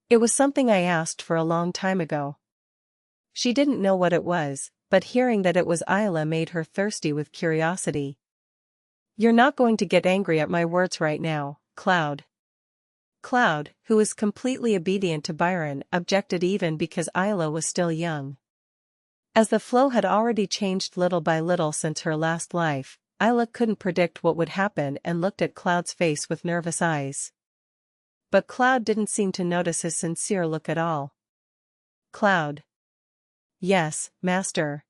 It was something I asked for a long time ago. She didn't know what it was, but hearing that it was Ayla made her thirsty with curiosity. You're not going to get angry at my words right now, Cloud. Cloud, who was completely obedient to Byron, objected even because Ayla was still young. As the flow had already changed little by little since her last life, Ayla couldn't predict what would happen and looked at Cloud's face with nervous eyes. But Cloud didn't seem to notice his sincere look at all. Cloud. Yes, Master.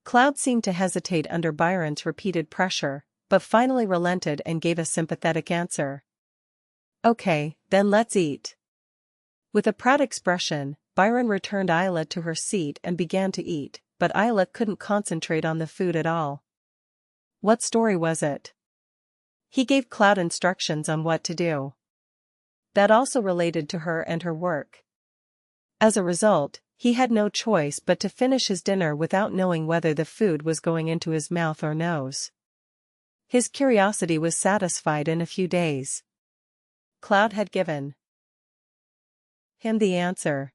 Cloud seemed to hesitate under Byron's repeated pressure, but finally relented and gave a sympathetic answer. Okay, then let's eat. With a proud expression, Byron returned Ayla to her seat and began to eat, but Ayla couldn't concentrate on the food at all. What story was it? He gave Cloud instructions on what to do. That also related to her and her work. As a result, he had no choice but to finish his dinner without knowing whether the food was going into his mouth or nose. His curiosity was satisfied in a few days. Cloud had given him the answer.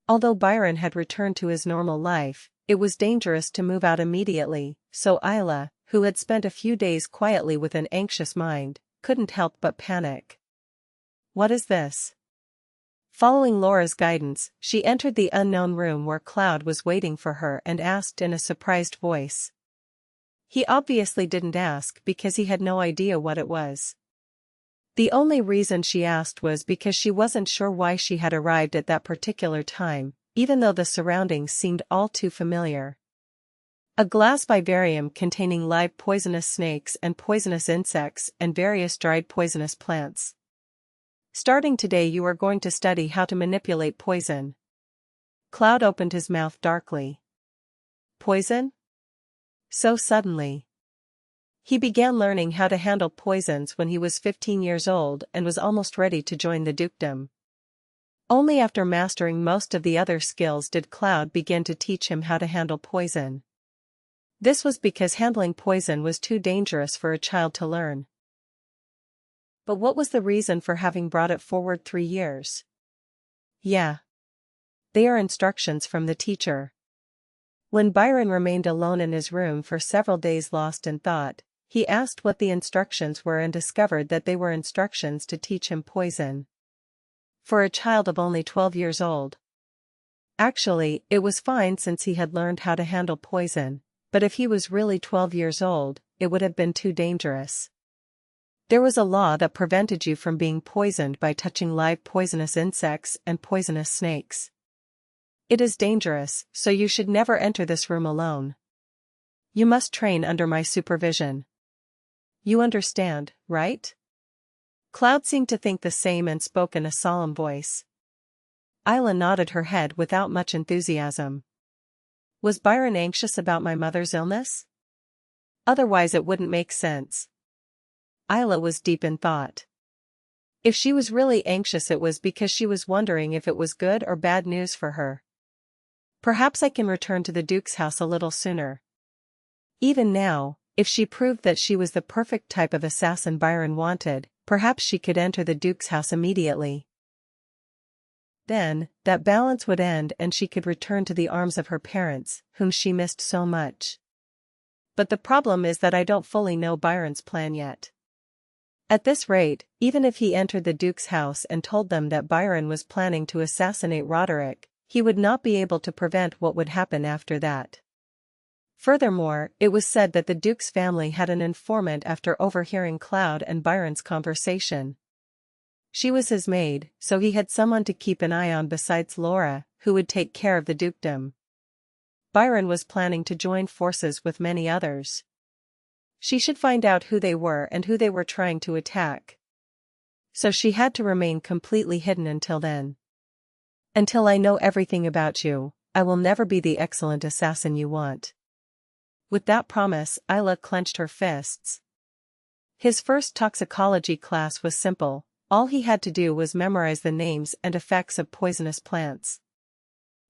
Although Byron had returned to his normal life, it was dangerous to move out immediately, so Ayla, who had spent a few days quietly with an anxious mind, couldn't help but panic. What is this? Following Laura's guidance, she entered the unknown room where Cloud was waiting for her and asked in a surprised voice. He obviously didn't ask because he had no idea what it was. The only reason she asked was because she wasn't sure why she had arrived at that particular time, even though the surroundings seemed all too familiar. A glass vivarium containing live poisonous snakes and poisonous insects and various dried poisonous plants. Starting today you are going to study how to manipulate poison. Cloud opened his mouth darkly. Poison? So suddenly. He began learning how to handle poisons when he was 15 years old and was almost ready to join the dukedom. Only after mastering most of the other skills did Cloud begin to teach him how to handle poison. This was because handling poison was too dangerous for a child to learn. But what was the reason for having brought it forward 3 years? Yeah. They are instructions from the teacher. When Byron remained alone in his room for several days lost in thought, he asked what the instructions were and discovered that they were instructions to teach him poison. For a child of only 12 years old. Actually, it was fine since he had learned how to handle poison, but if he was really 12 years old, it would have been too dangerous. There was a law that prevented you from being poisoned by touching live poisonous insects and poisonous snakes. It is dangerous, so you should never enter this room alone. You must train under my supervision. You understand, right? Cloud seemed to think the same and spoke in a solemn voice. Ayla nodded her head without much enthusiasm. Was Byron anxious about my mother's illness? Otherwise it wouldn't make sense. Ayla was deep in thought. If she was really anxious it was because she was wondering if it was good or bad news for her. Perhaps I can return to the Duke's house a little sooner. Even now, if she proved that she was the perfect type of assassin Byron wanted, perhaps she could enter the Duke's house immediately. Then, that balance would end and she could return to the arms of her parents, whom she missed so much. But the problem is that I don't fully know Byron's plan yet. At this rate, even if he entered the Duke's house and told them that Byron was planning to assassinate Roderick, he would not be able to prevent what would happen after that. Furthermore, it was said that the Duke's family had an informant after overhearing Cloud and Byron's conversation. She was his maid, so he had someone to keep an eye on besides Laura, who would take care of the dukedom. Byron was planning to join forces with many others. She should find out who they were and who they were trying to attack. So she had to remain completely hidden until then. Until I know everything about you, I will never be the excellent assassin you want. With that promise, Ayla clenched her fists. His first toxicology class was simple. All he had to do was memorize the names and effects of poisonous plants.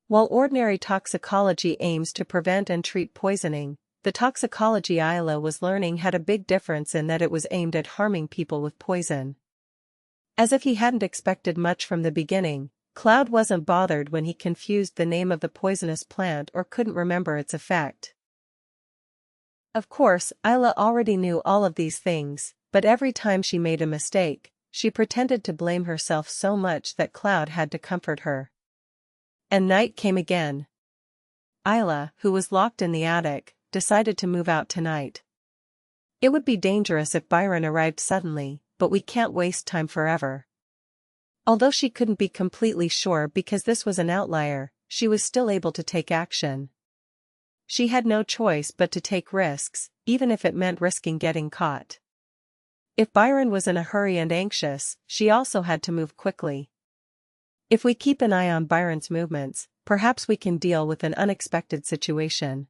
While ordinary toxicology aims to prevent and treat poisoning, the toxicology Ayla was learning had a big difference in that it was aimed at harming people with poison. As if he hadn't expected much from the beginning, Cloud wasn't bothered when he confused the name of the poisonous plant or couldn't remember its effect. Of course, Ayla already knew all of these things, but every time she made a mistake, she pretended to blame herself so much that Cloud had to comfort her. And night came again. Ayla, who was locked in the attic, decided to move out tonight. It would be dangerous if Byron arrived suddenly, but we can't waste time forever. Although she couldn't be completely sure because this was an outlier, she was still able to take action. She had no choice but to take risks, even if it meant risking getting caught. If Byron was in a hurry and anxious, she also had to move quickly. If we keep an eye on Byron's movements, perhaps we can deal with an unexpected situation.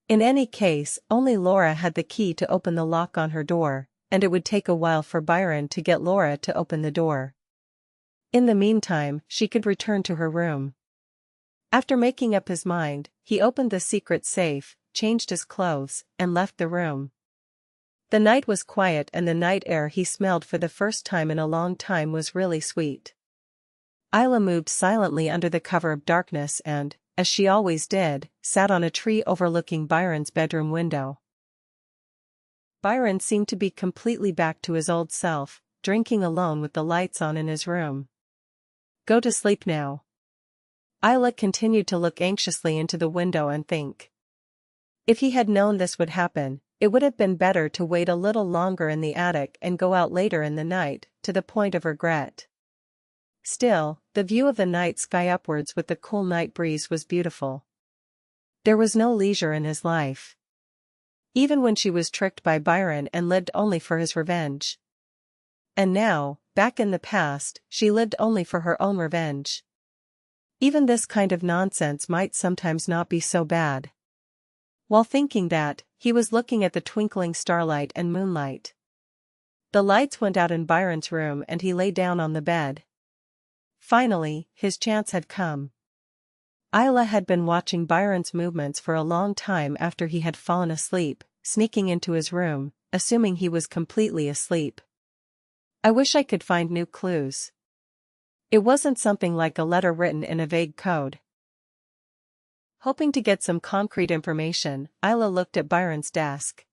In any case, only Laura had the key to open the lock on her door, and it would take a while for Byron to get Laura to open the door. In the meantime, she could return to her room. After making up his mind, he opened the secret safe, changed his clothes, and left the room. The night was quiet and the night air he smelled for the first time in a long time was really sweet. Ayla moved silently under the cover of darkness and, as she always did, sat on a tree overlooking Byron's bedroom window. Byron seemed to be completely back to his old self, drinking alone with the lights on in his room. Go to sleep now. Ayla continued to look anxiously into the window and think. If he had known this would happen, it would have been better to wait a little longer in the attic and go out later in the night, to the point of regret. Still, the view of the night sky upwards with the cool night breeze was beautiful. There was no leisure in his life. Even when she was tricked by Byron and lived only for his revenge. And now, back in the past, she lived only for her own revenge. Even this kind of nonsense might sometimes not be so bad. While thinking that, he was looking at the twinkling starlight and moonlight. The lights went out in Byron's room and he lay down on the bed. Finally, his chance had come. Ayla had been watching Byron's movements for a long time after he had fallen asleep, sneaking into his room, assuming he was completely asleep. I wish I could find new clues. It wasn't something like a letter written in a vague code. Hoping to get some concrete information, Ayla looked at Byron's desk.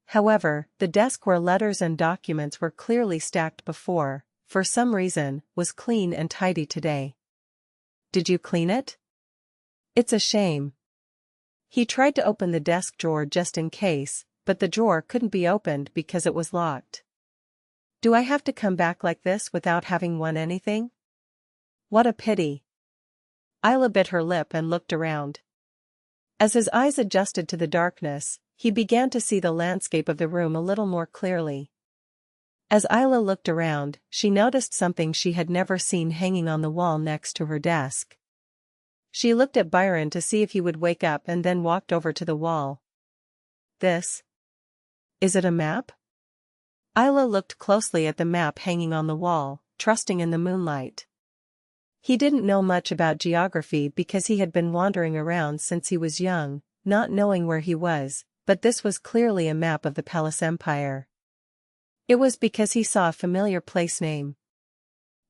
However, the desk where letters and documents were clearly stacked before, for some reason, was clean and tidy today. Did you clean it? It's a shame. He tried to open the desk drawer just in case, but the drawer couldn't be opened because it was locked. Do I have to come back like this without having won anything? What a pity. Ayla bit her lip and looked around. As his eyes adjusted to the darkness, he began to see the landscape of the room a little more clearly. As Ayla looked around, she noticed something she had never seen hanging on the wall next to her desk. She looked at Byron to see if he would wake up and then walked over to the wall. This? Is it a map? Ayla looked closely at the map hanging on the wall, trusting in the moonlight. He didn't know much about geography because he had been wandering around since he was young, not knowing where he was, but this was clearly a map of the Palace Empire. It was because he saw a familiar place name.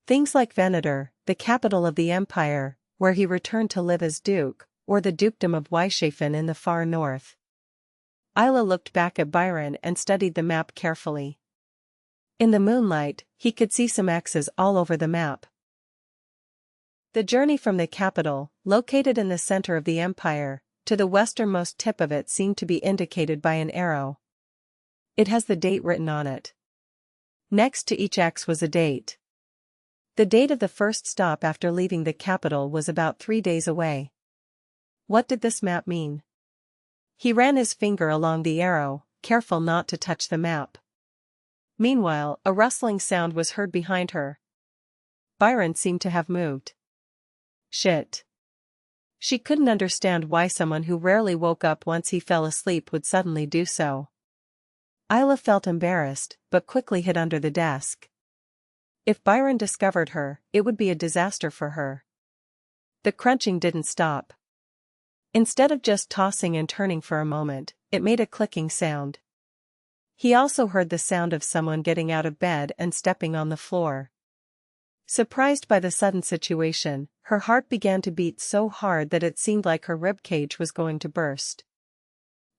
Things like Venator, the capital of the empire, where he returned to live as duke, or the dukedom of Weishafen in the far north. Ayla looked back at Byron and studied the map carefully. In the moonlight, he could see some X's all over the map. The journey from the capital, located in the center of the empire, to the westernmost tip of it seemed to be indicated by an arrow. It has the date written on it. Next to each X was a date. The date of the first stop after leaving the capital was about 3 days away. What did this map mean? He ran his finger along the arrow, careful not to touch the map. Meanwhile, a rustling sound was heard behind her. Byron seemed to have moved. Shit. She couldn't understand why someone who rarely woke up once he fell asleep would suddenly do so. Ayla felt embarrassed, but quickly hid under the desk. If Byron discovered her, it would be a disaster for her. The crunching didn't stop. Instead of just tossing and turning for a moment, it made a clicking sound. He also heard the sound of someone getting out of bed and stepping on the floor. Surprised by the sudden situation, her heart began to beat so hard that it seemed like her ribcage was going to burst.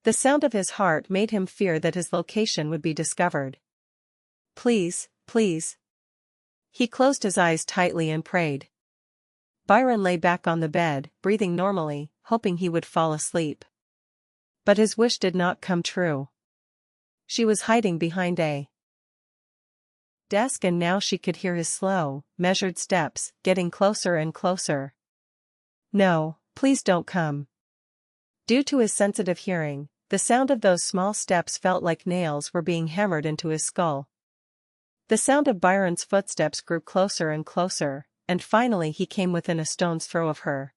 The sound of his heart made him fear that his location would be discovered. Please, please. He closed his eyes tightly and prayed. Byron lay back on the bed, breathing normally, hoping he would fall asleep. But his wish did not come true. She was hiding behind a desk and now she could hear his slow, measured steps, getting closer and closer. No, please don't come. Due to his sensitive hearing, the sound of those small steps felt like nails were being hammered into his skull. The sound of Byron's footsteps grew closer and closer, and finally he came within a stone's throw of her.